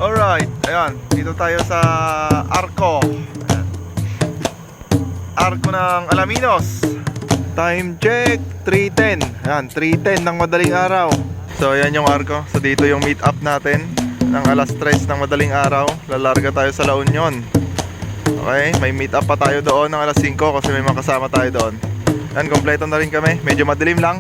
Alright, ayan, dito tayo sa Arco. Ayan. Arco ng Alaminos. Time check, 3:10. Ayan, 3:10 ng madaling araw. So ayan yung Arco. So dito yung meet up natin ng alas 3 ng madaling araw. Lalarga tayo sa La Union. Okay, may meet up pa tayo doon ng alas 5 kasi may mga kasama tayo doon. Ayan, kompleto na rin kami. Medyo madilim lang.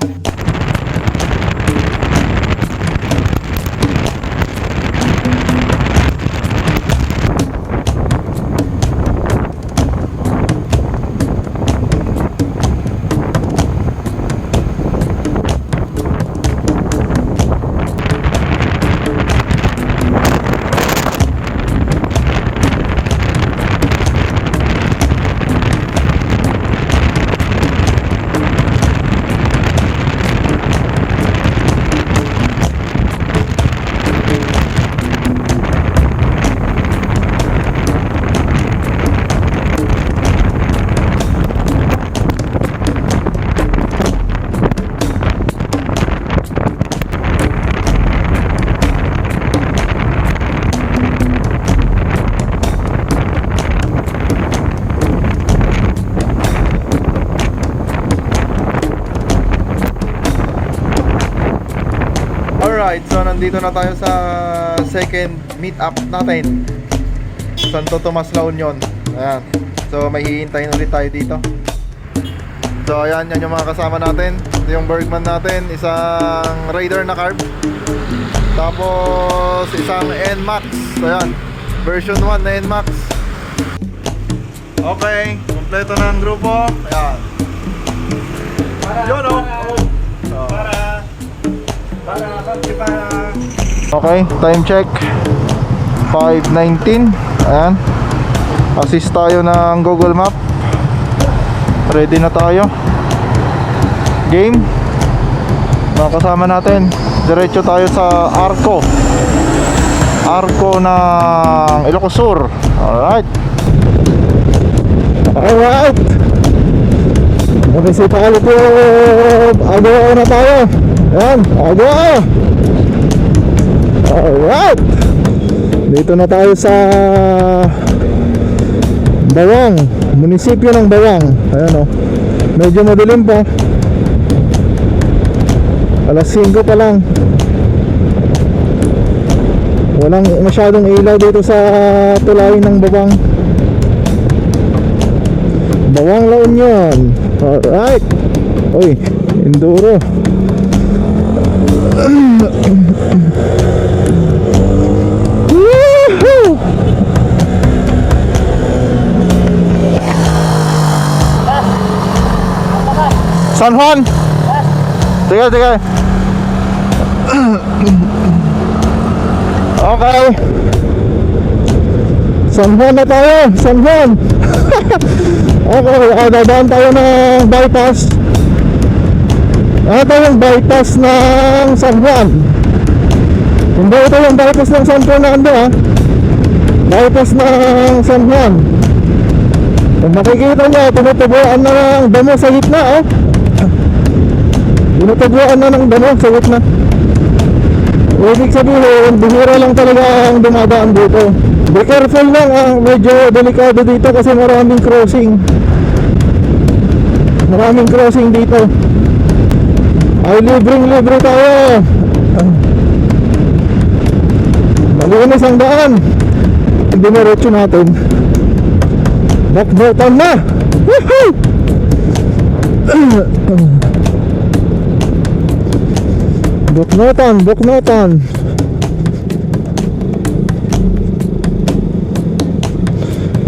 Alright, so nandito na tayo sa second meet up natin, Santo Tomas, La Union. Ayan. So may hihintayin ulit tayo dito. So ayan, yan yung mga kasama natin. Ito yung Bergman natin, isang Raider na carb. Tapos isang NMAX. Ayan, version 1 na NMAX. Okay, kompleto na ang grupo. Ayan. Yun o. Okay, time check 5:19. Ayan, assist tayo ng Google Map. Ready na tayo. Game. Mga kasama natin. Diretso tayo sa Arco. Arco ng Ilocos Sur. Alright. Alright. Mag-isip pa ulit yung agawa na tayo. Ayan, agawa. Alright. Dito na tayo sa Bawang, munisipyo ng Bawang. Ayan o, medyo madilim pa. Alas 5 pa lang. Walang masyadong ilaw dito sa tulayin ng Bawang. Bawang, La Union. Alright. Uy, enduro. San Juan. Sige. Okay. San Juan na tayo. San Juan. Okay, dadaan tayo ng bypass. Ito yung bypass ng San Juan. Hindi ito yung bypass ng San Fernando, ha. Bypass ng San Juan. Kung makikita nyo, tinutubuan na ng damo sa gitna, oh. Tinutubuan na ng damo sa gitna. Ibig sabihin, bihira lang talaga ang dumadaan dito. Be careful lang, medyo delikado dito kasi maraming crossing. Maraming crossing dito. Ay, libre tayo. Malinis ang daan. Diniretso natin. Backbutton na. Woohoo! Buknotan.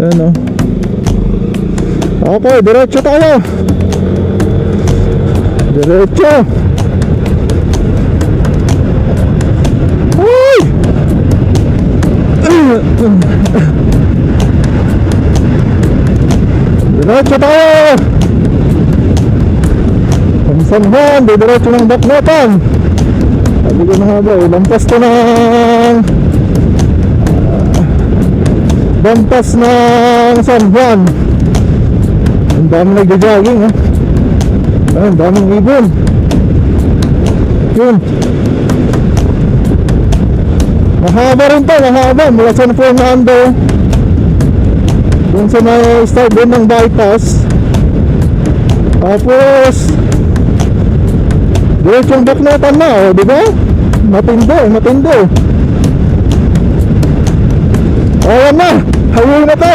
Ayan o. Okay, diretso tayo. Diretso. Uy! Diretso tayo. San Juan, diretso ng Buknotan. Sabi ko na nga ba, lampas to ng lampas ng San Juan. Ang dami nagja-jogging, ha. Ang daming ibon. Yun. Mahaba rin to, mahaba. Mula San Fernando dun sa may start din ng bypass. Tapos diretsong Buknotan na, oh, di ba? Matindi, matindi. Ayan na, highway na to.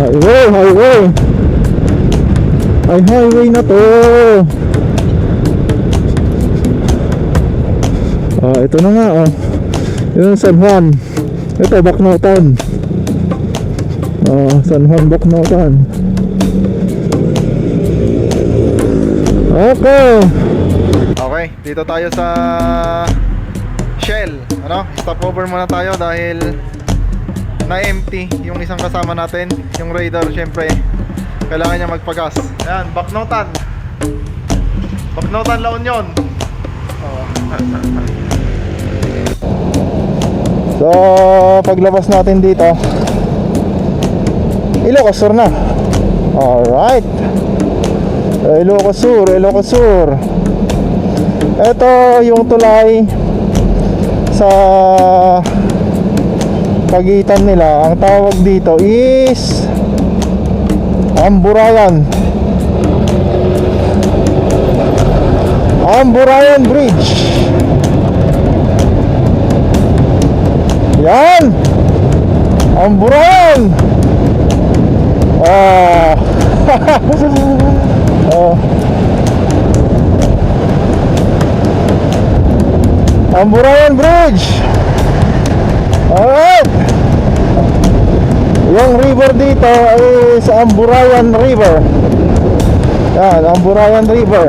Highway. Ay, highway na to. Ito na nga, oh. Yun, San Juan. Ito, Buknotan. San Juan, Buknotan. Okay, dito tayo sa Shell. Stopover muna tayo dahil na-empty yung isang kasama natin, yung Raider. Syempre, kailangan niya magpagas. Ayan, Buknotan, La Union. So, paglabas natin dito, Ilocos Sur na. Alright, Ilocos Sur. Ito yung tulay sa pagitan nila. Ang tawag dito is Amburayan Bridge. Yan, Amburayan. Amburayan Bridge. Alright. Yung river dito is Amburayan River. Yan, Amburayan River.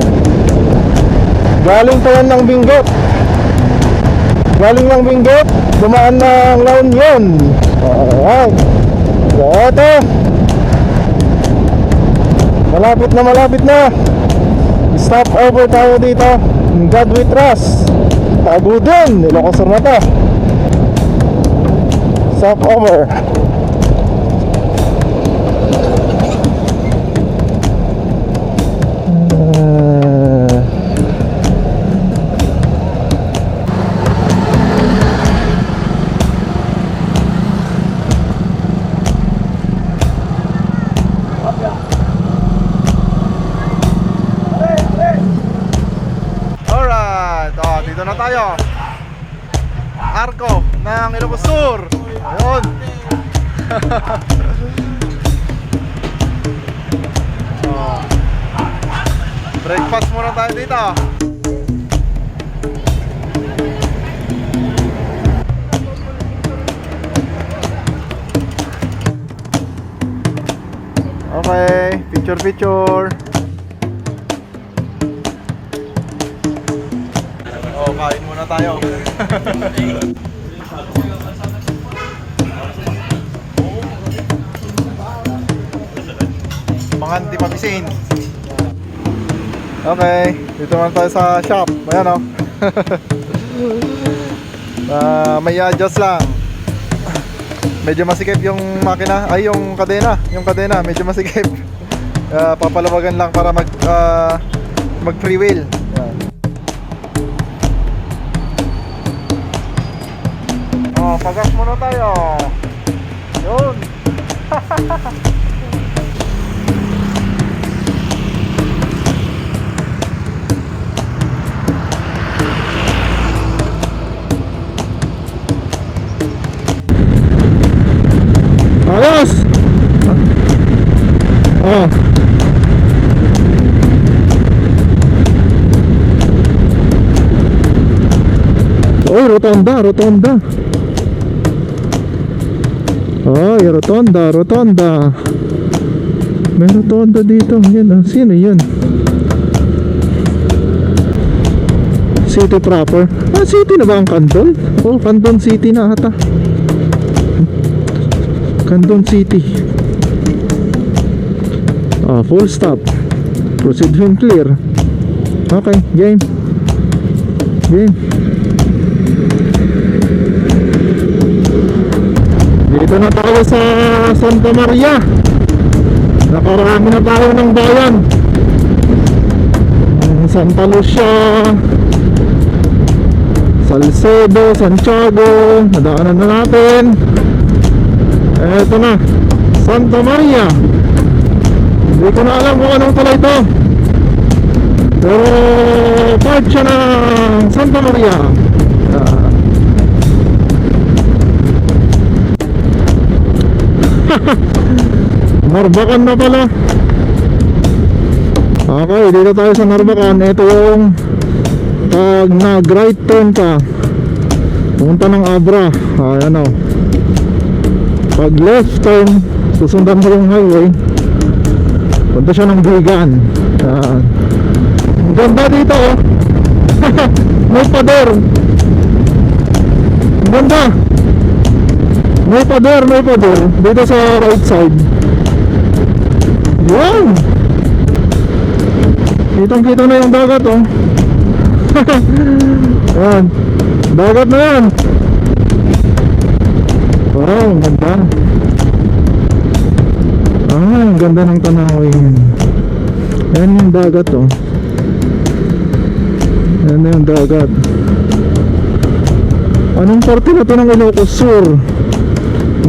Galing to yan ng Benguet. Dumaan ng La Union. Alright. So ito, malapit na. Stop over tayo dito. God we trust. Tagudin, Ilocos Sur na to. Stop over. Dito na tayo, Arco ng Ilocos Sur. Ayun. Breakfast muna tayo dito. Okay, picture. Kain muna tayo. Mga hindi mabisin. Okay, dito naman tayo sa shop. Ayan, may adjust lang. Medyo masikip yung makina. Ay, yung kadena medyo masikip. Papalawagan lang para mag free wheel. Pagas muna tayo. Yun. Ayos. Rotonda. Ay, rotonda. May rotonda dito. Yan, sino yun? City proper. City na ba ang Candon? Candon City na ata. Candon City. Full stop. Proceed when clear. Okay, game. Dito na tayo sa Santa Maria. Nakarami na tayo ng bayan. Santa Lucia, Salcedo, Santiago, nadaanan na natin. Eto na, Santa Maria. Hindi ko na alam kung anong tulay ito, pero part siya ng Santa Maria. Narbacan na pala. Okay, dito tayo sa Narbacan. Ito yung pag nag-right turn ka pumunta ng Abra. Ayan o. Pag left turn, susundan mo yung highway, punta siya ng Bigan. Ayan. Ang ganda dito oh. May pader. Ang ganda. May pader dito sa right side. Yan. Kitang-kita na yung dagat oh. Yan. Dagat na yan. Wow, ang ganda. Ang ganda ng tanawin. Yan yung dagat oh. Yan na yung dagat. Anong parte na to ng Ilocos Sur?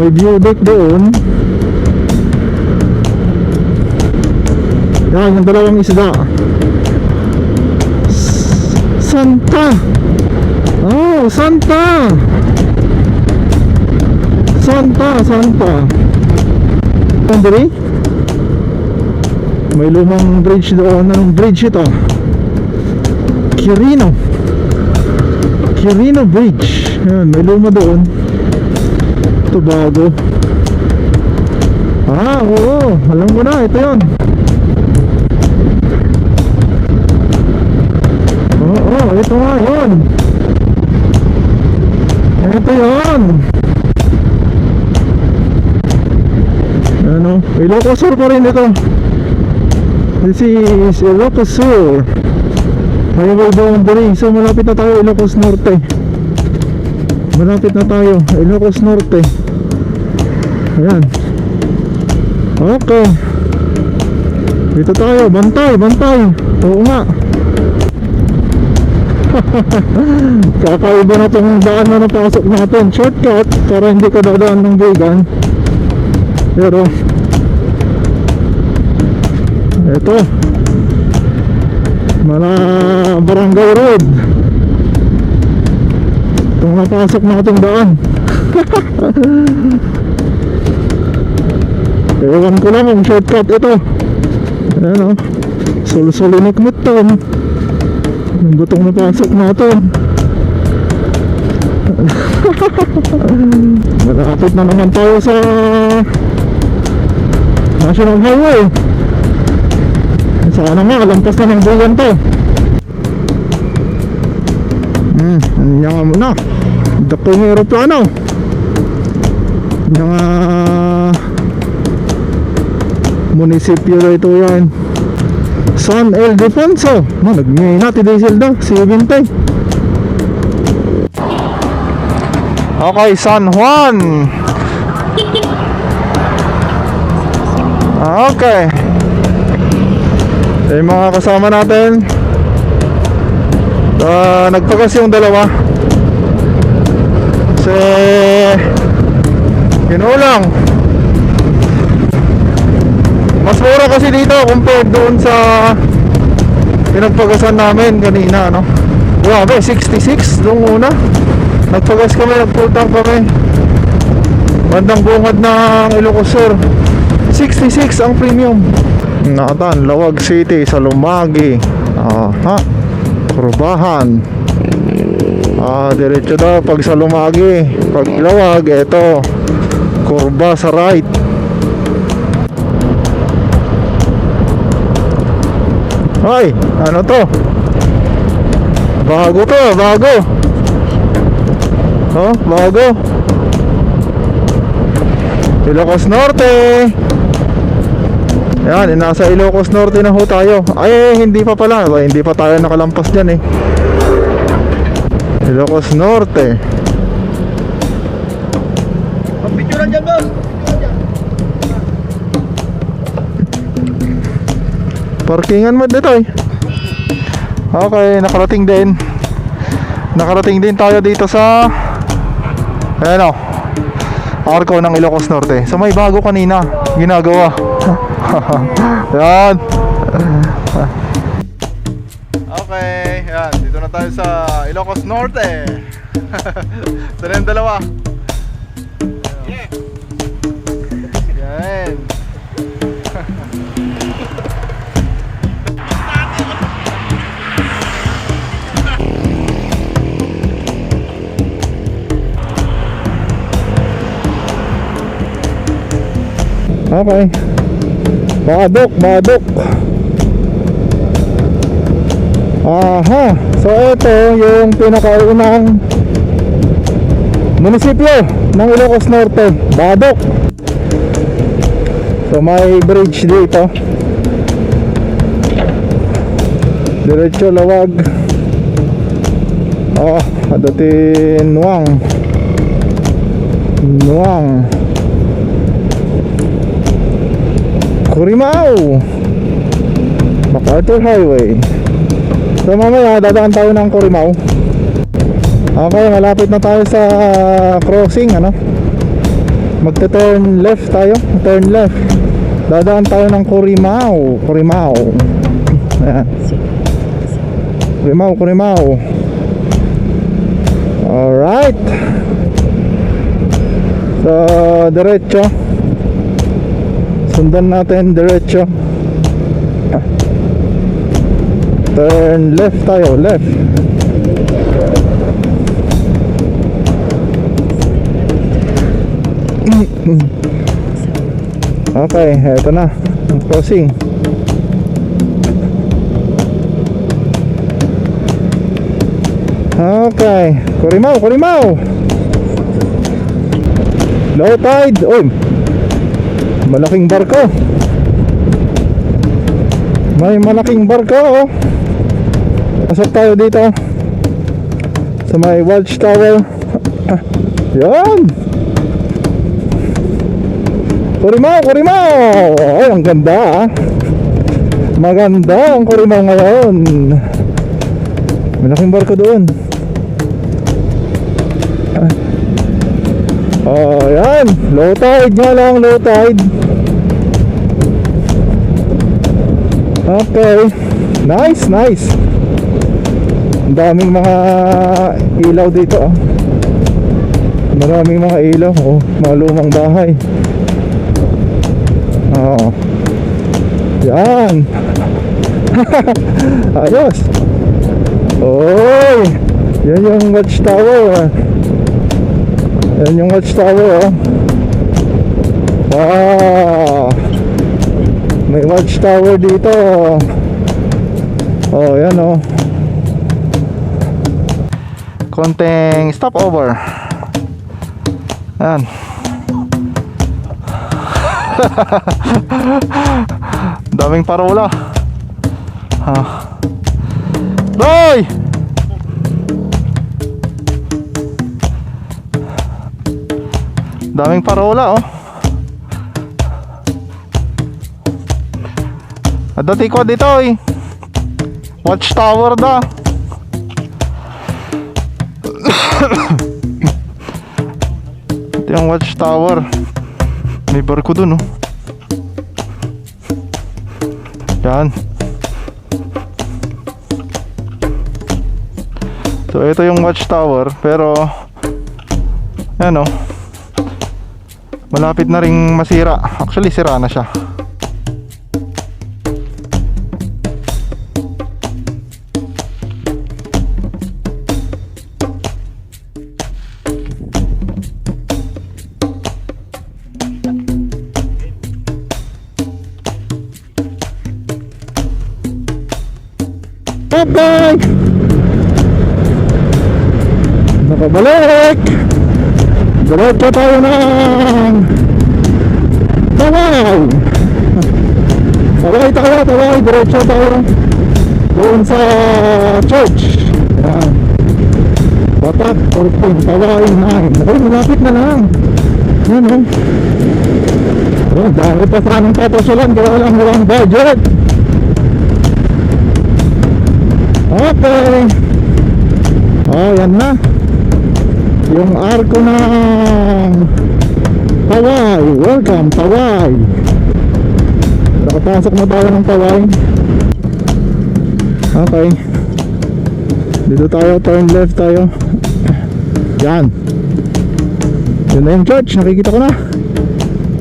May view deck doon. Yan, yung dalawang isda. Santa. Oh, Santa. Andali. May lumang bridge doon. Anong bridge ito? Quirino Bridge. Yan, may luma doon. Ito bago. Oo, alam mo na, ito yun. Oo, ito nga yun. Ito yun. Ano, Ilocos Sur pa rin ito. This is Ilocos Sur highway boundary. So malapit na tayo Ilocos Norte. Ilocos Norte. Ayan. Okay. Dito tayo, bantay. Oo nga. Kakaiba na itong daan na napasok natin. Shortcut para hindi ka dadaan ng Bigan. Pero ito Barangay Road. Itong napasok nating daan. Ewan ko lang kung shortcut ito. Ayan o, sul-sulinikmit to. Yung butong napasok natin. Malapit na naman tayo sa National Highway. Sana nga, lampas na ng buwan to. Yan nga muna. Dako yung aeroplano. Yan nga munisipyo na ito yan. San Ildefonso. Nag-ngayon natin diesel daw, 70. Okay, San Juan. Okay. Yung mga kasama natin, nagpagas yung dalawa kasi kinulang. Mas mura kasi dito compared doon sa pinagpagasan namin kanina, no? Grabe, 66 doon una. Nagpagas kami, nagputang kami bandang bungad ng Ilocos Sur. 66 ang premium. Nakatan, Lawag City sa Lumagi. Kurbahan. Diretso daw pag sa Lumagi. Pag Lawag, eto kurba sa right. Ay, ano to? Bago to, bago. Bago. Ilocos Norte. Yan, nasa Ilocos Norte na ho tayo. Ay, hindi pa pala. Hindi pa tayo nakalampas dyan eh. Ilocos Norte. Picturean dyan, boss. Parkingan mo dito eh. Okay, nakarating din. nakarating din tayo dito sa ayan o, Arco ng Ilocos Norte. So may bago kanina ginagawa. Yan. Okay, yan. Dito na tayo sa Ilocos Norte. Ito na yung dalawa. Yan. Okay. Badok. Aha. So ito yung pinakaunang munisipyo ng Ilocos Norte, Badok. So may bridge dito. Diretso lawag. Adatin Nuang Corimao, MacArthur Highway. So mamaya dadaan tayo ng Corimao. Okay, malapit na tayo sa crossing, ano? Magte-turn left tayo, turn left. Dadaan tayo ng Corimao. Ayan. Corimao. Alright. So, diretso. Sundan natin diretso. Turn left tayo, left. Okay, eto na ang crossing. Okay, Corimao. Low tide. Uy, malaking barko. May malaking barko, oh. Pasok tayo dito sa may watchtower. Yan. Corimao. Ay, ang ganda, ah. Maganda ang Corimao ngayon. Malaking barko doon. Yan. Low tide nga lang, low tide. Okay. Nice. Ang daming mga ilaw dito, oh. Maraming mga ilaw, oh. Mga lumang bahay. Yan. Ayos. Oy, yan yung watchtower. Oh. Wow. May watchtower dito. Oh, yan, oh. Konting stopover. Yan. Daming parola. Boy! Daming parola, oh. Dati ko dito, eh. Watchtower da. Ito yung watchtower. May barko dun, oh. Yan. So ito yung watchtower, pero yan, oh. Malapit na ring masira. Actually sira na siya. Bye! Nakabalik! Diretso pa tayo ng Taway! Taway! Diretso tayo doon sa church. Ayan. Batak, Orpon, Taway 9. Ay, malapit na lang. Yan, oh. Oh, dahil pa sa aming papasulan, kaya lang walang budget. Okay. Oh, yan na. Yung arko ng Paway. Welcome, Paway. Nakapasok na tayo ng Paway. Okay. Dito tayo, turn left tayo. Yan. Yun na yung church, nakikita ko na.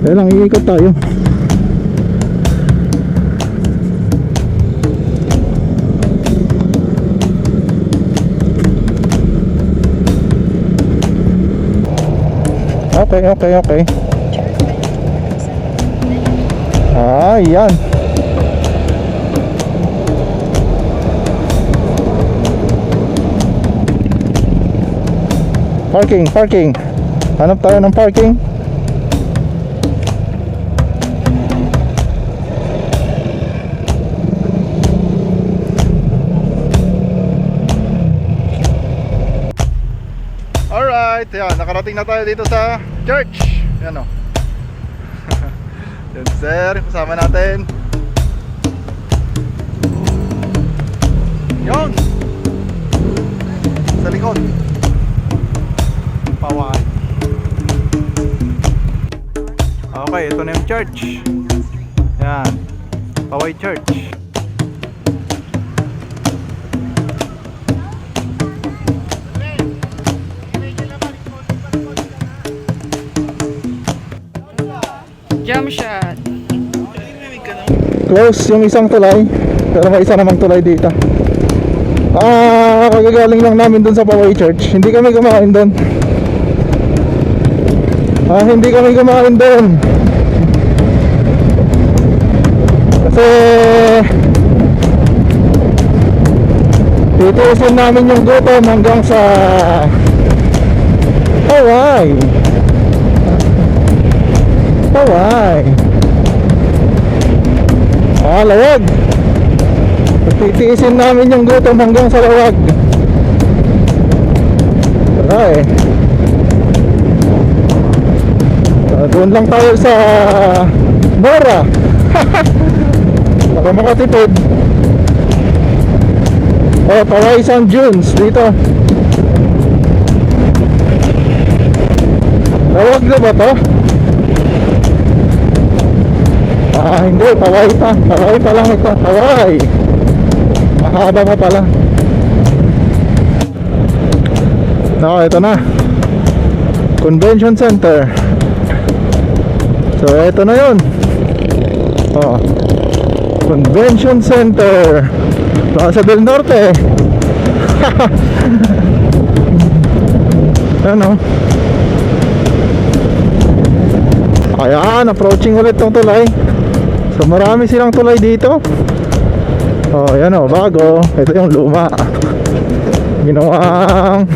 Kaya lang, iikot tayo. Okay. Ah, yan. Parking. Hanap tayo ng parking. Alright, yan, nakarating na tayo dito sa church. Yan o. Yan sir, kasama natin. Yon. Sa likod. Paway. Okay, ito na yung church. Yan. Paway Church. Jump shot. Close yung isang tulay. Pero may isa namang tulay dito. Kagagaling lang namin dun sa Paway Church. Hindi kami kumain dun. Hindi kami kumain dun. Kasi titiisin namin yung gutom hanggang sa Paway. Lawag. Titiisin namin yung gutom hanggang sa lawag. Doon lang tayo sa Mora. Para makatipid. Paway San Junes dito. Lawag na ba to? Hindi, Paway pa. Paway pa lang ito. Paway. Mahaba pa pala. Ito na. Convention Center. So, ito na yun. Convention Center. Plaza del Norte. Ano? Ayan, approaching ulit tong tulay. So marami silang tulay dito. Yan bago. Ito yung luma. Ginawang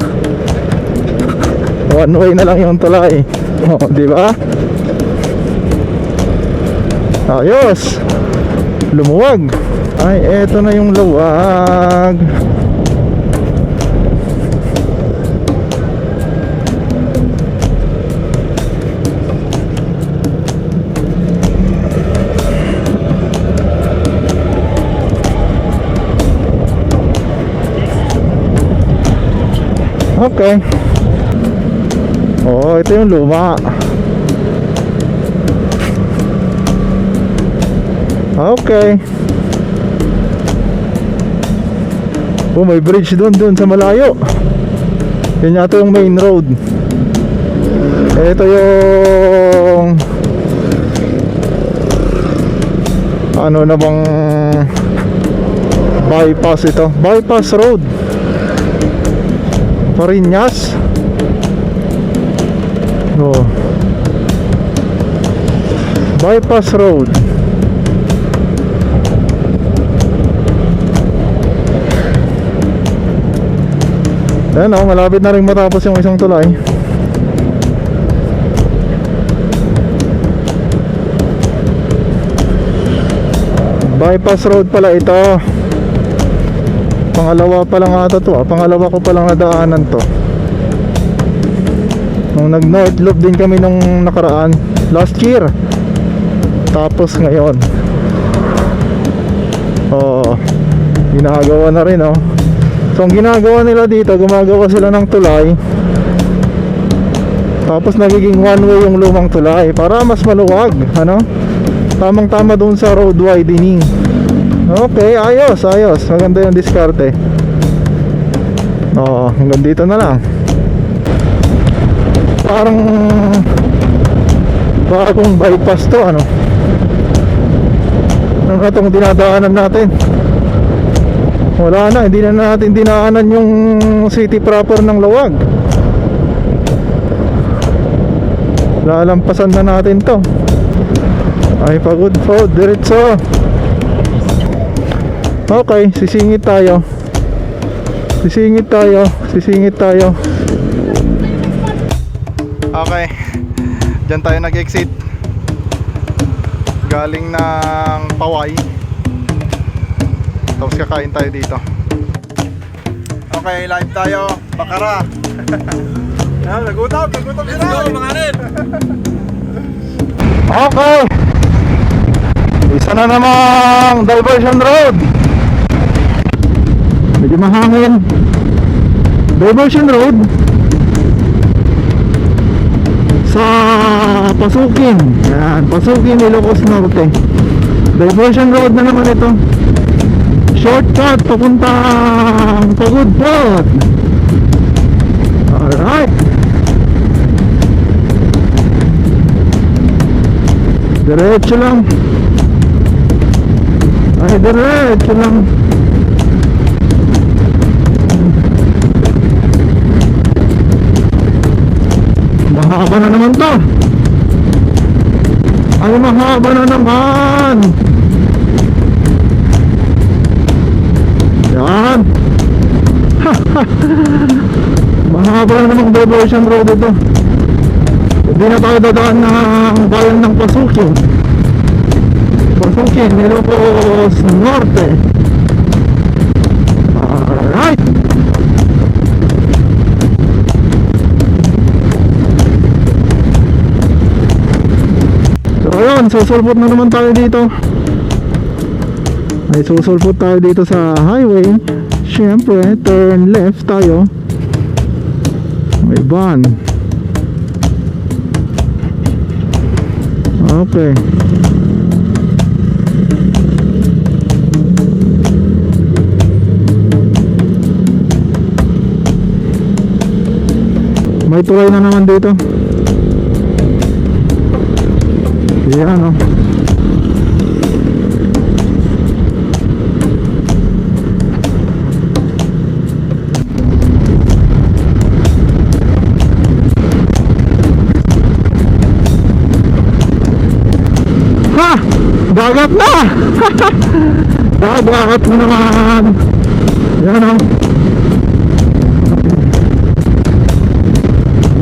one way na lang yung tulay. Di ba? Ayos. Lumuwag. Ay, eto na yung luwag. Okay. Ito yung luma. Okay. May bridge doon sa malayo. Yan yata yung main road. Ito yung ano na bang bypass ito? Bypass road. Marinas. Bypass road. Ayan malapit na rin matapos yung isang tulay. Bypass road pala ito. Pangalawa pa lang ata to. Pangalawa ko pa lang nadaanan to. Nung nag-North Loop din kami nung nakaraan last year. Tapos ngayon ginagawa na rin So ang ginagawa nila dito, gumagawa sila ng tulay, tapos nagiging one way yung lumang tulay para mas maluwag, ano? Tamang tama doon sa road widening. Okay, ayos, ayos. Maganda yung diskarte. Oo, hanggang dito na lang. Parang bagong bypass to, ano? Ano na itong dinadaanan natin? Wala na, hindi na natin dinaanan yung city proper ng Luwag. Lalampasan na natin to. Ay, pagod po, diretso. Okay, sisingit tayo. Sisingit tayo, sisingit tayo. Okay, dyan tayo nag-exit. Galing ng Paway. Tapos kakain tayo dito. Okay, live tayo. Bakara. Nagutom sila. Let's go, mga rin. Okay, isa na namang diversion road. Medyo mahangin. Diversion road sa Pasukin. Yan, Pasukin, Ilocos Norte. Diversion road na naman ito. Shortcut papuntang Pagudpot. Alright, diretso lang. Ay, diretso lang. Mahaba na naman to. Ay, mahaba na naman. Yan. Mahaba na namang diversion road ito. Hindi na tayo dadaan ng bayan ng Pasukin. Pasukin, Ilocos Norte. Alright. So ayun, susulpot na naman tayo dito. Ay, susulpot tayo dito sa highway. Siyempre, turn left tayo. May van. Okay. May tulay na naman dito. Yan, oh. Ha! Dagat na! Dagat na naman! Yan, oh.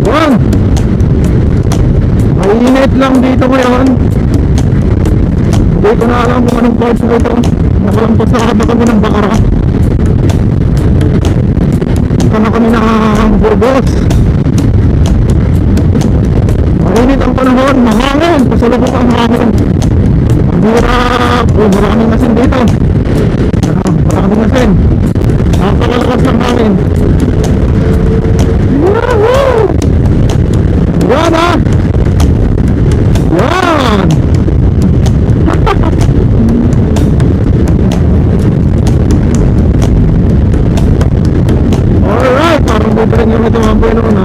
Yan! Mainit lang dito ngayon. Hindi ko na alam kung anong parts na ito. Nakalampas na kami ng Bakara. Ito na kami ng Burgos. Mainit ang panahon, mahangin. Pasalubok ang hangin. Ang hirap. Oh, maraming asin dito. Maraming asin. Napakalakas ng hangin. Woohoo! Yan, ah! Yan! Alright, parang dito rin yung ito mga bueno na.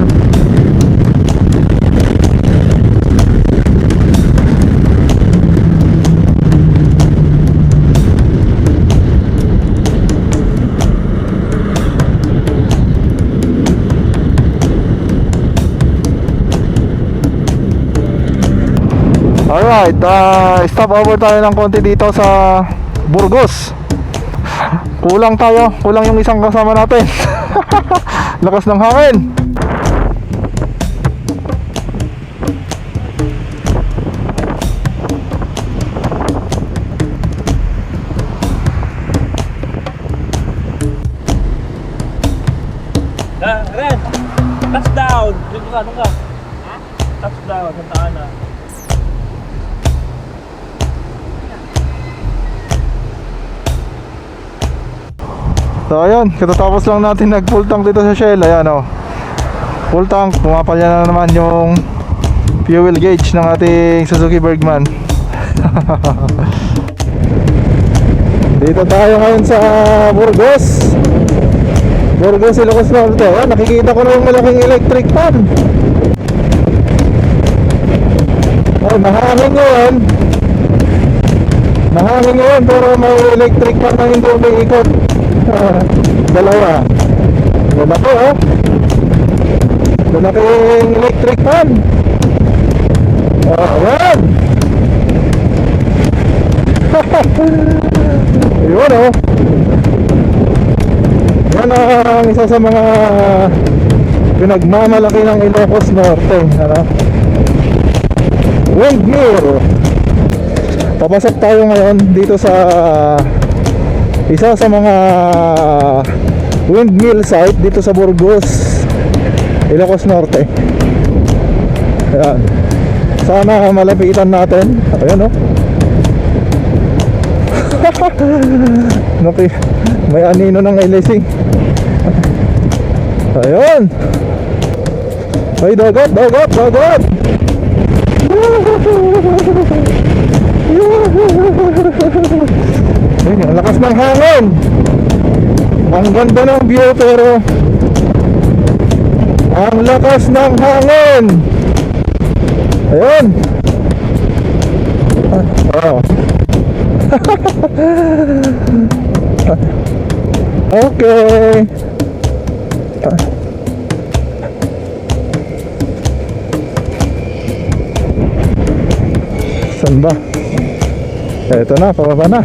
Alright, stop over tayo ng konti dito sa Burgos. Kulang tayo, kulang yung isang kasama natin. Lakas ng hangin. Ren! Touchdown! Dito ka, doon ka. Touchdown, Santa Ana. So ayun, katatapos lang natin nag full tank dito sa Shell. Ayan o, full tank. Pumapalya na naman yung fuel gauge ng ating Suzuki Bergman. Dito tayo ngayon sa Burgos, Ilocos Norte. Ayan, nakikita ko na yung malaking electric fan. Ay, mahangin yun. Mahangin yun, pero may electric fan na hindi umiikot. Dalawa. Lalaki oh. Lalaking electric fan. Ayan. Yun oh. Yan ang isa sa mga pinagmamalaki ng Ilocos Norte. Ano? Windmill. Papasok tayo ngayon dito sa isa sa mga windmill site dito sa Burgos, Ilocos Norte. Ayan. Sana malapitan natin. Ayan oh. May anino ng LSE. Ayun. Ay, dagat. Ayun, ang lakas ng hangin. Ang ganda ng view, pero ang lakas ng hangin. Ayun. Okay. Saan ba? Eto na, pababa na.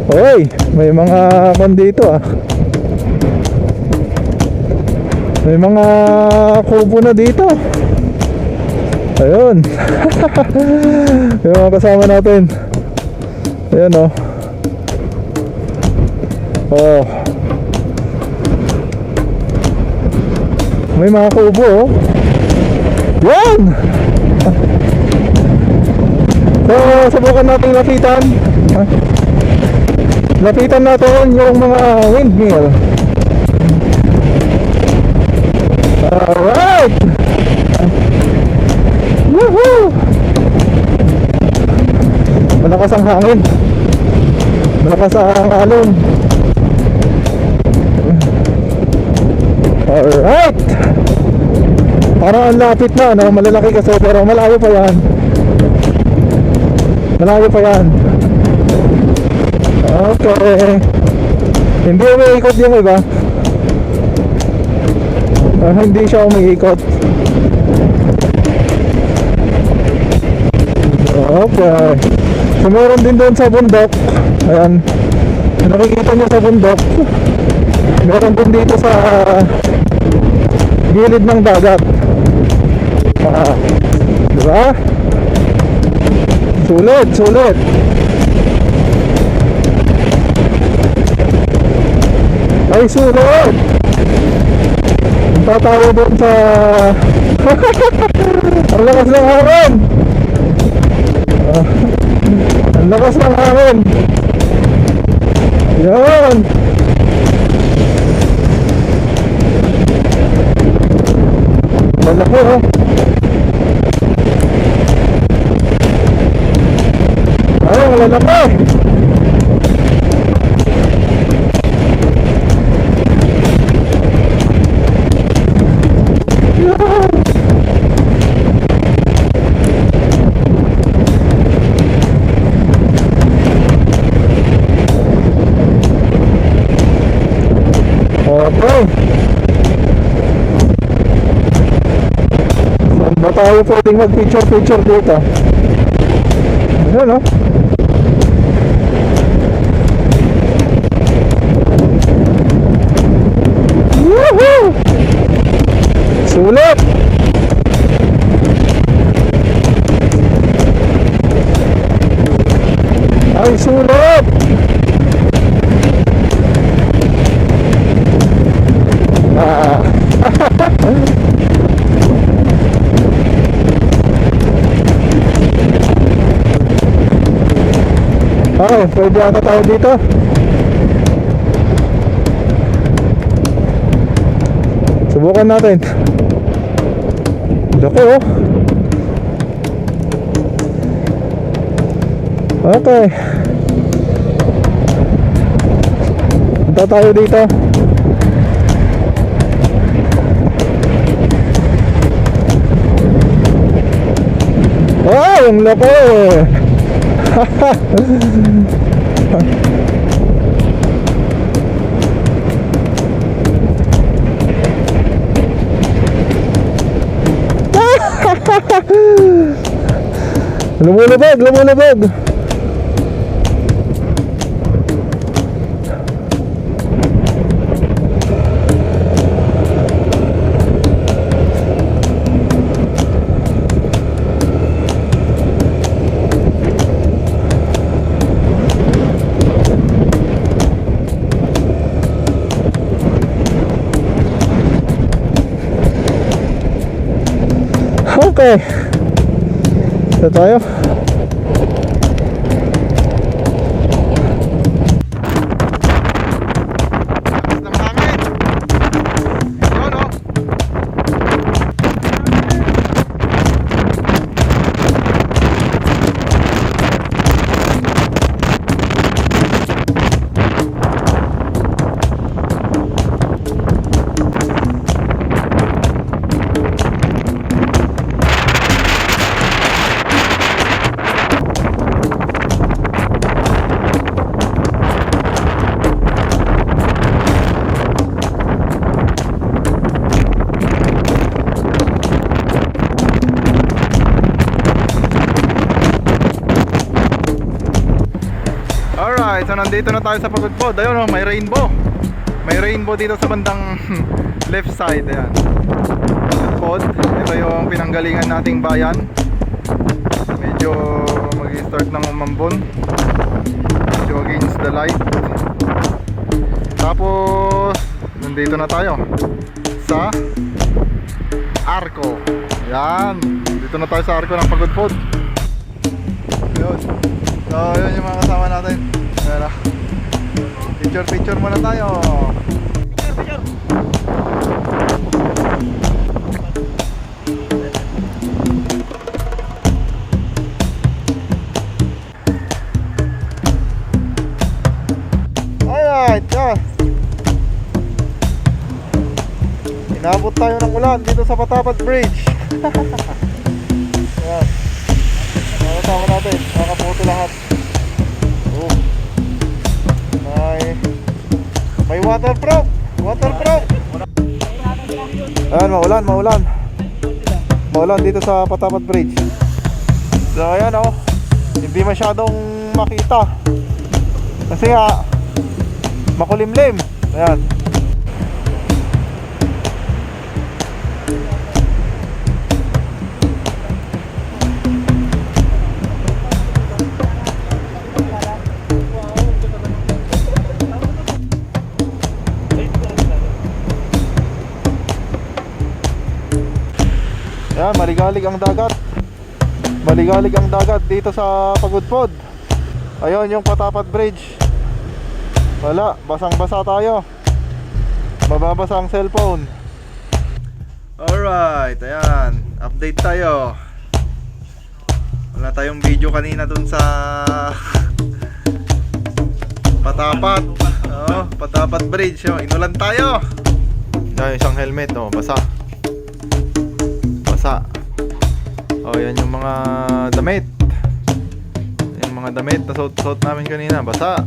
Hoy, may mga kon dito ah. May mga kubo na dito. Ayun. Yung mga kasama natin. Ayan oh. Oh. May mga kubo oh. Yan. So, subukan natin lapitan. Lapitan natin yung mga windmill. Alright. Woohoo! Malakas ang hangin. Malakas ang alon. Alright. Parang ang lapit na, no? Malalaki kasi, pero malayo pa yan. Malayo pa yan. Okay. Hindi umiikot yung iba. Hindi siya umiikot. Okay. So meron din doon sa bundok. Ayan. Nakikita nyo sa bundok. Meron din dito sa gilid ng dagat. Diba? Sulit. Ay, sulit. Tatawa doon sa ang lakas ng hangin. Ang lakas ng hangin. Yan. Malaki oh. Ay, ang lalaki. Okay. Saan ba tayo pwedeng mag-picture dito? Ayan o. Woohoo! Sulit! Ay, sulit! pwede ata tayo dito. Subukan natin. Laki oh. Okay. Punta tayo dito. Wow, ang laki. Lumulubog, lumulubog. Okay. Ito tayo. Ng hangin. Yun, oh. Alright, so nandito na tayo sa Pagudpod. Ayun, oh, may rainbow. May rainbow dito sa bandang left side. Ayan, Pagudpod. Ito yung pinanggalingan nating bayan. Medyo mag-start ng umambon. Medyo against the light. Tapos nandito na tayo sa Arco. Ayan, dito na tayo sa Arco ng Pagudpod. Ayun. So, yun yung mga kasama natin. Ayan na. Picture muna tayo. Picture. Alright, yeah. Inabot tayo ng ulan dito sa Patapat Bridge. Ayan. Mga kasama natin, nakapoto lahat. Oh. May waterproof. Ayan, maulan dito sa Patapat Bridge. So ayan, oh, hindi masyadong makita kasi nga makulimlim. Ayan. Ayan, maligalig ang dagat. Maligalig ang dagat dito sa Pagudpod. Ayun yung Patapat Bridge. Wala, basang-basa tayo. Mababasa ang cellphone. Alright, ayan, update tayo. Wala tayong video kanina dun sa Patapat. Oh, Patapat Bridge, oh. Inulan tayo. Ayan, isang helmet, oh, basa. Oh, yan yung mga damit. Yung mga damit na suot namin kanina, basa.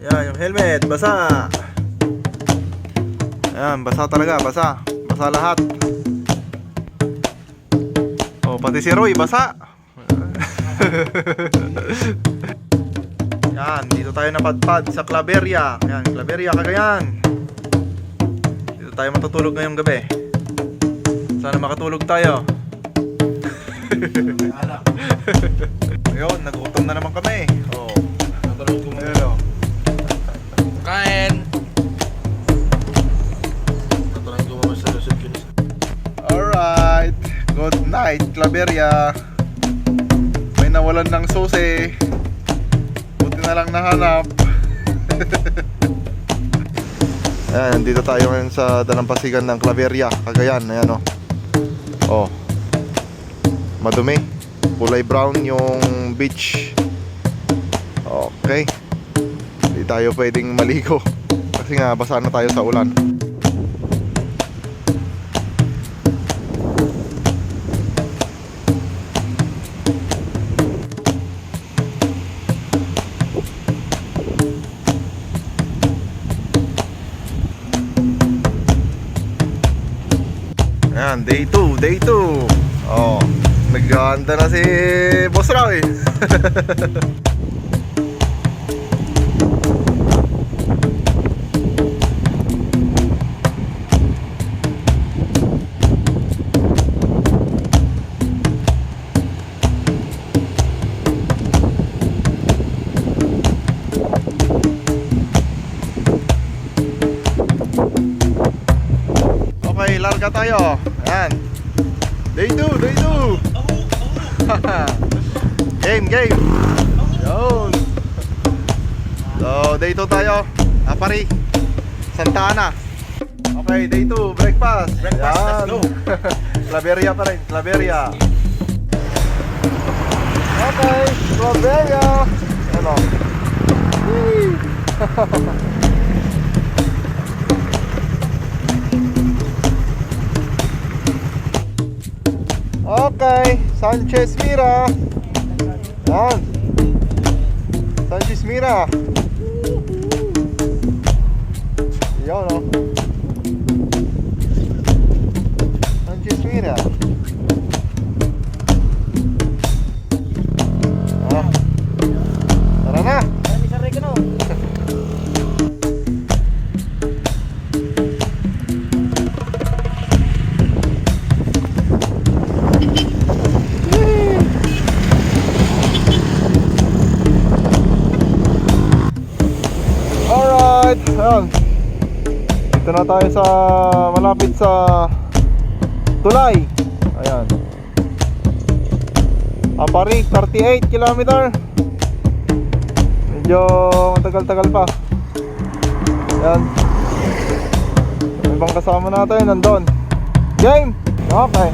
Yan, yung helmet, basa. Ayan, basa talaga, basa. Basa lahat. Oh, pati si Roy, basa. Yan, dito tayo napadpad sa Claveria. Yan, Claveria, Cagayan. Dito tayo matutulog ngayong gabi. Sana makatulog tayo. Ayun, nagutom na naman kami. Oh. Ayun, oh. Kain. Alright. Good night, Claveria. May nawalan ng susi. na lang nahanap. Ayan, dito tayo ngayon sa dalampasigan ng Claveria, Cagayan. Ayan, oh. Madumi. Kulay brown yung beach. Okay. Hindi tayo pwedeng maligo kasi nga basa na tayo sa ulan. Ayan, day 2, day 2. Oh, naganda na si Boss Raw eh. Okay, larga tayo. Ayan. Day 2, day 2. Game. Yun. So, day 2 tayo. Apari. Santa Ana. Okay, day 2, breakfast. Let's go. Claveria pa rin, Claveria. Okay, Claveria. Ano? Okay, Sanchez Mira. Yan. Sanchez Mira. Yan, oh. Sanchez Mira. Ah. Tara na. Alright, ayan. Dito na tayo sa malapit sa Tulay. Ayan. Apari, 38 km. Medyo matagal-tagal pa. Ayan. May ibang kasama natin, nandun. Game! Okay.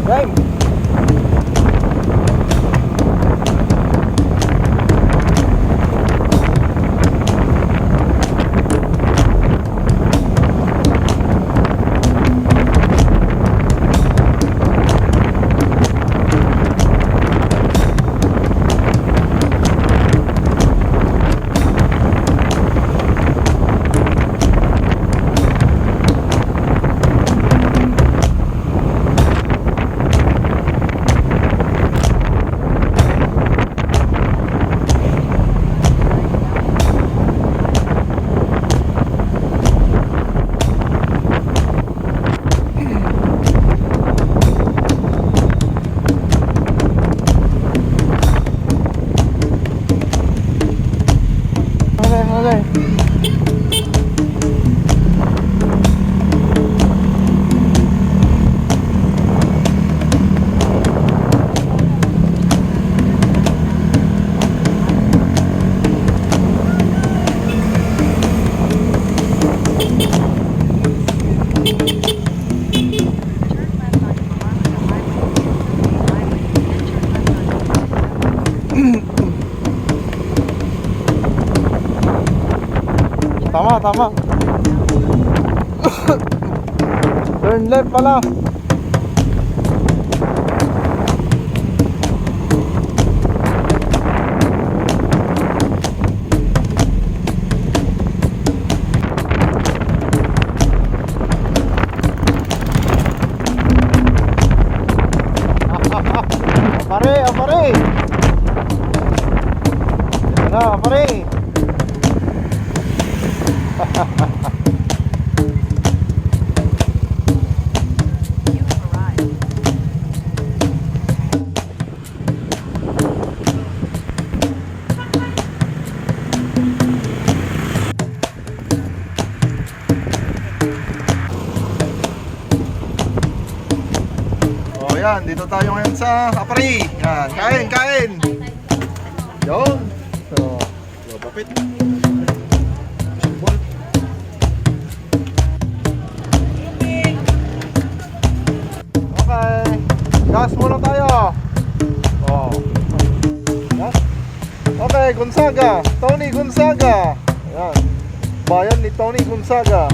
Game! Tama. Turn left pala. Apare. Na, apare. Yan, dito tayo ngayon sa Apari. Yan, kain. Yun. So, mabapit. Simbol. Okay. Gas muna tayo. Oh. Gas. Okay, Gonzaga. Tony Gonzaga. Ayan. Bayan ni Tony Gonzaga.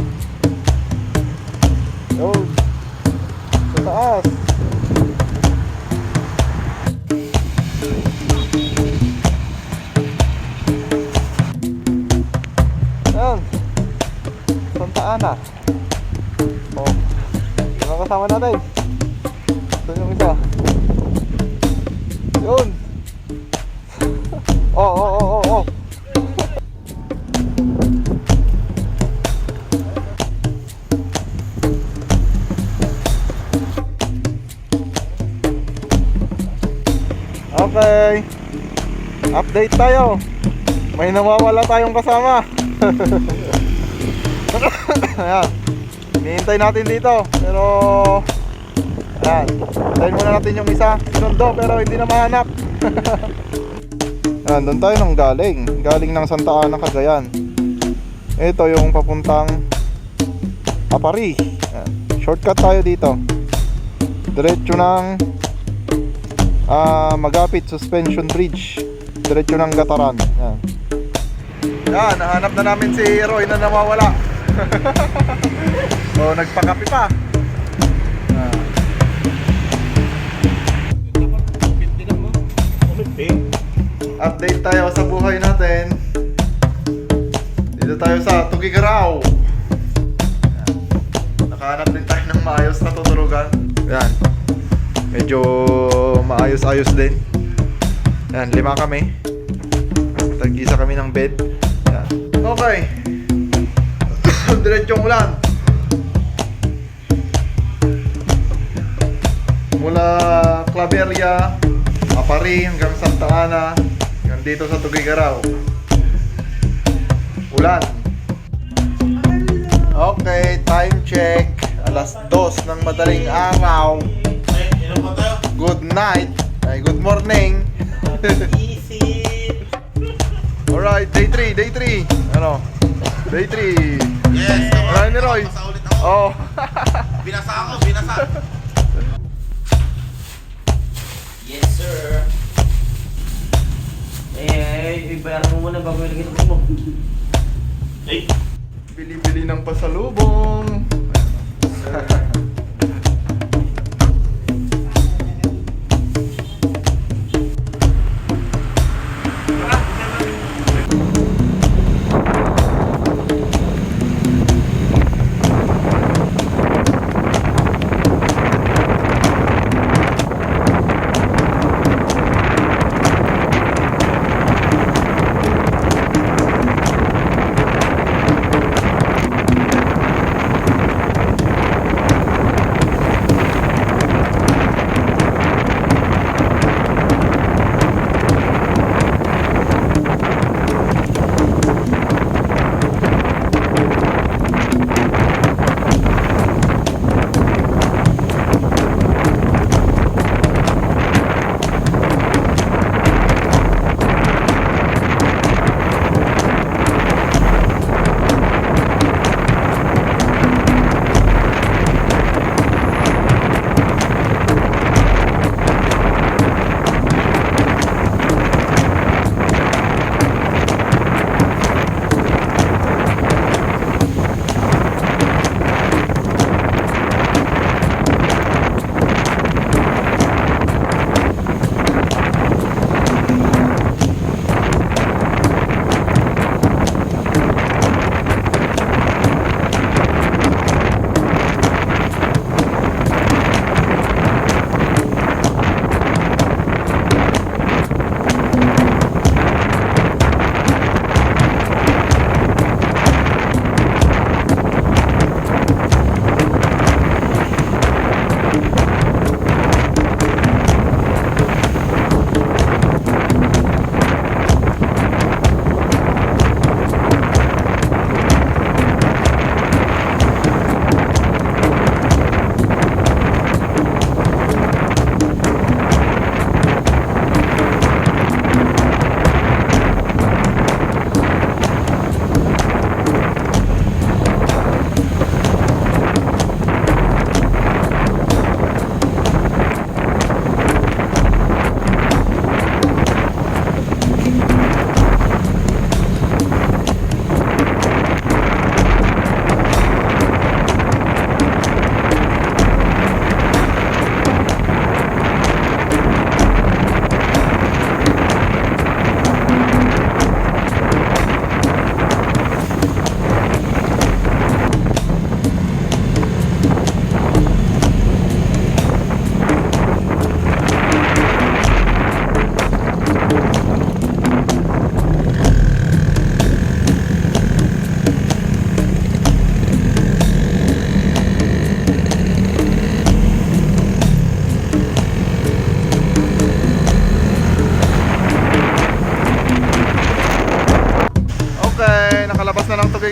Yun. Sa taas. Ayan. Santa Ana. Oh. Yung kasama natin. Ito yung isa. Yun. Oh. Okay. Update tayo. May nawawala tayong kasama. Ayan. Hinihintay natin dito. Pero ayan. Hintayin muna natin yung isa. Sinundo pero hindi na mahanap. Ayan, doon tayo nang galing. Galing ng Santa Ana, Cagayan. Ito yung papuntang Apari. Ayan. Shortcut tayo dito. Diretso ng Magapit Suspension Bridge. Diretso ng Gataran. Ayan. Yan, nahanap na namin si Roy na nawawala. So, nagpakapi pa. Update tayo sa buhay natin. Dito tayo sa Tugigaraw. Nakahanap din tayo ng maayos na tutulugan. Yan. Medyo maayos-ayos din. Yan, 5 kami. Tag-isa kami ng bed. Yan. Okay. Diretsong ulan. Mula Claveria, Apari hanggang Santa Ana, hanggang dito sa Tugigaraw. Ulan. Okay, time check. Alas 2 ng madaling araw. Good night. Ay, good morning. Alright, day 3. Ano? Day 3. Yes, Alright ni Roy. Oh. Binasa ako. Yes, sir. Ibayaran mo muna bago ilagay sa mo. Bili-bili ng pasalubong.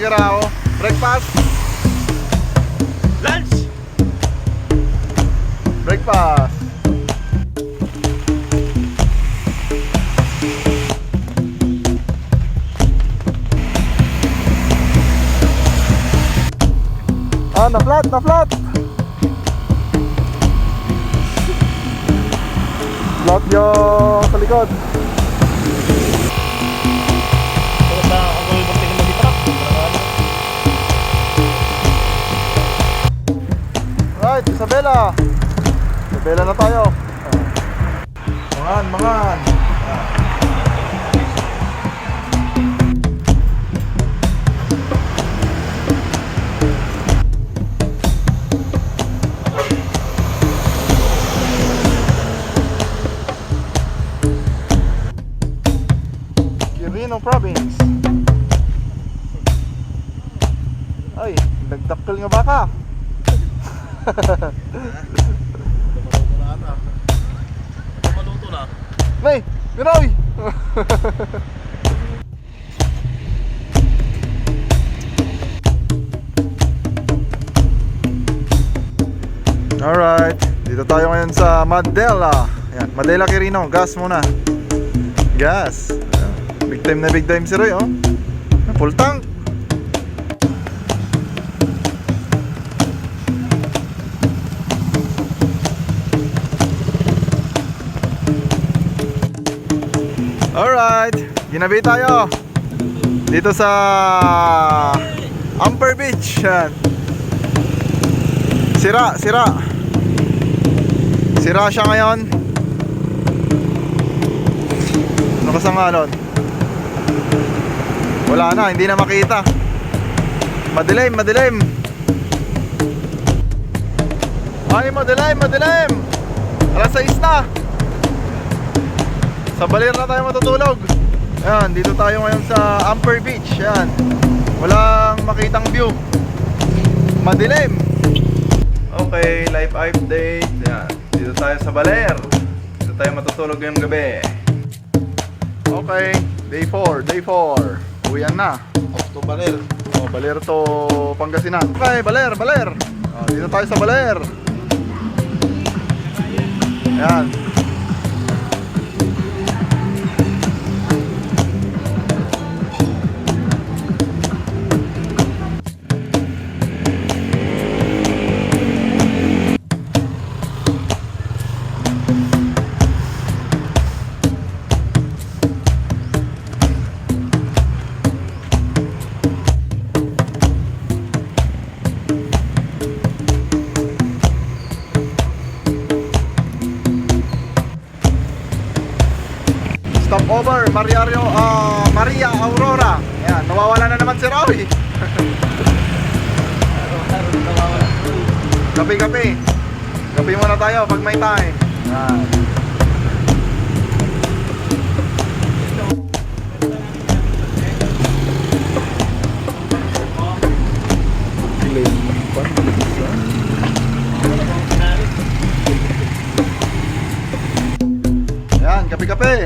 Tugigaraw. Breakfast. Lunch! Breakfast. Ah, na-flat, na-flat. Flat yung sa likod. Tapos na ako yung bakit naman dito. Right, Isabela. Isabela na tayo. Mangan, mangan. Quirino Province. Ay, nagdakkel nga baka. Maluto na. Nay, Minoy! Alright, dito tayo ngayon sa Madela. Ayan, Madela Quirino, gas muna. Gas. Ayan, big time si Roy, oh. Full tank. Alright, ginabi tayo dito sa Amper Beach. Yan. Sira siya ngayon. Ano kasangalon? Wala na, hindi na makita. Madilim. Ay, madilim. Alas 6 na. Sa Baler na tayo matutulog. Ayan, dito tayo ngayon sa Amper Beach. Ayan, walang makitang view. Madilim. Okay, life update. Ayan, dito tayo sa Baler. Dito tayo matutulog ngayong gabi. Okay, day 4. Uwian na. Off to Baler. Oh, Baler to Pangasinan. Okay, Baler. Oh, dito tayo sa Baler. Ayan. Stopover, Maria Aurora. Ayan, nawawala na naman si Roy. Kape. Kape muna tayo pag may time. Ayan. Ayan, kape.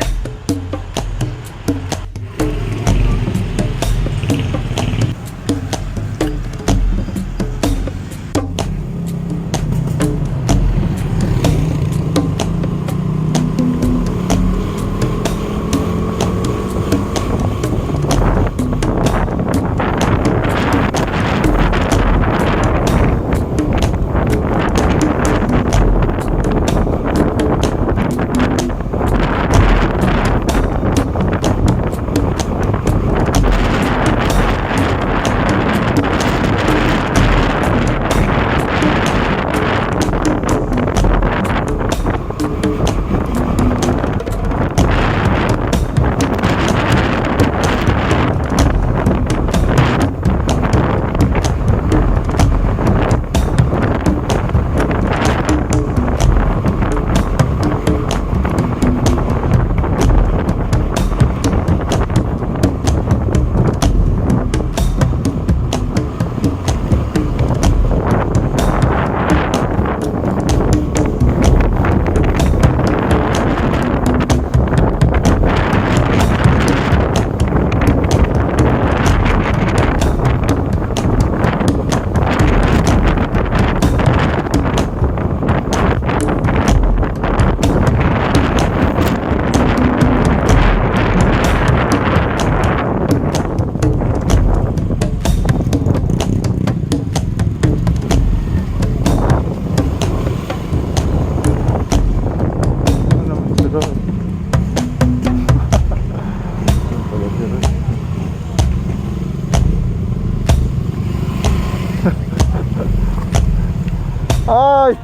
Ay!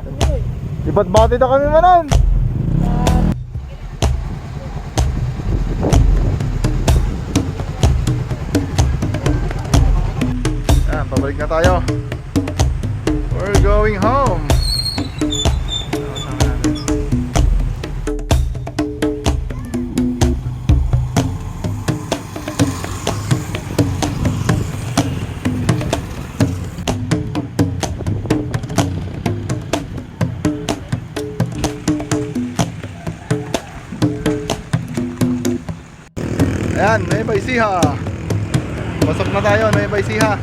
Iba't bati na kami manan. Ayan, pabalik na tayo. We're going home. Ayan, Nueva Ecija. Pasok na tayo, Nueva Ecija.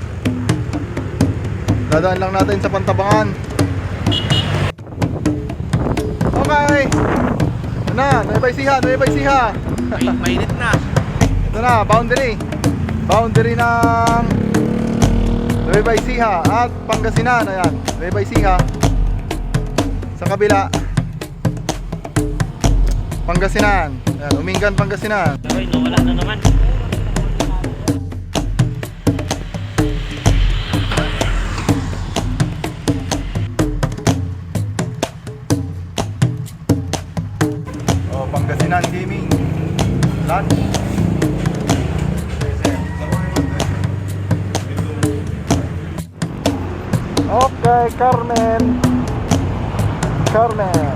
Dadaan lang natin sa Pantabangan. Okay. Ito na, Nueva Ecija, Nueva Ecija. Mainit na. Ito na, boundary. Boundary ng Nueva Ecija at Pangasinan. Ayan, Nueva Ecija. Sa kabila, Pangasinan. Ayan, Umingan, Pangasinan. Ay, nawala na naman. Oh, Pangasinan Gaming. Lunch. Okay, Carmen. Carmen.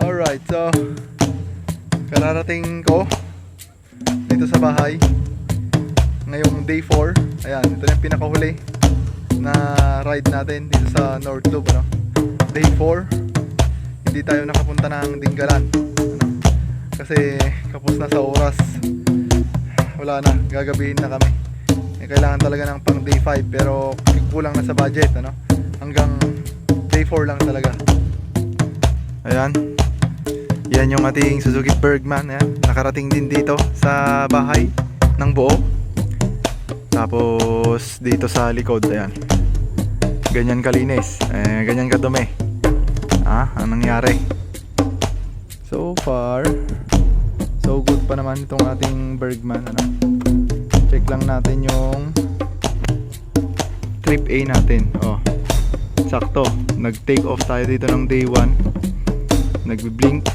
Alright, so kararating ko dito sa bahay ngayong day 4. Ayan, ito na yung pinakahuli na ride natin dito sa North Loop, ano? Day 4. Hindi tayo nakapunta ng Dingalan, ano? Kasi kapos na sa oras. Wala na, gagabihin na kami. Kailangan talaga ng pang day 5 pero kulang na sa budget, ano? Hanggang day 4 lang talaga. Ayan. Yan yung ating Suzuki Bergman. Ayan. Nakarating din dito sa bahay ng buo. Tapos dito sa likod, ayan. Ganyan kalinis. Ganyan kadumi. Ang nangyari. So far, so good pa naman itong ating Bergman, ano. Check lang natin yung trip A natin. Oh. Sakto. Nag-take off tayo dito ng day 1. Nagbi-blink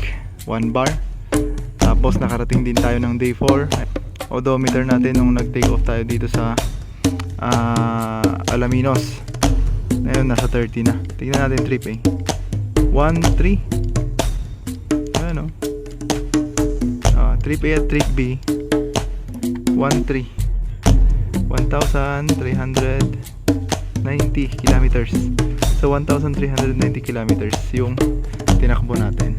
1 bar. Tapos nakarating din tayo ng day 4. Odometer natin nung nag-take off tayo dito sa Alaminos. Ngayon nasa 30 na. Tingnan natin trip A. 1-3. Ano? Trip A at trip B. 1-3. 1,390 kilometers. So 1,390 kilometers yung tinakbo natin.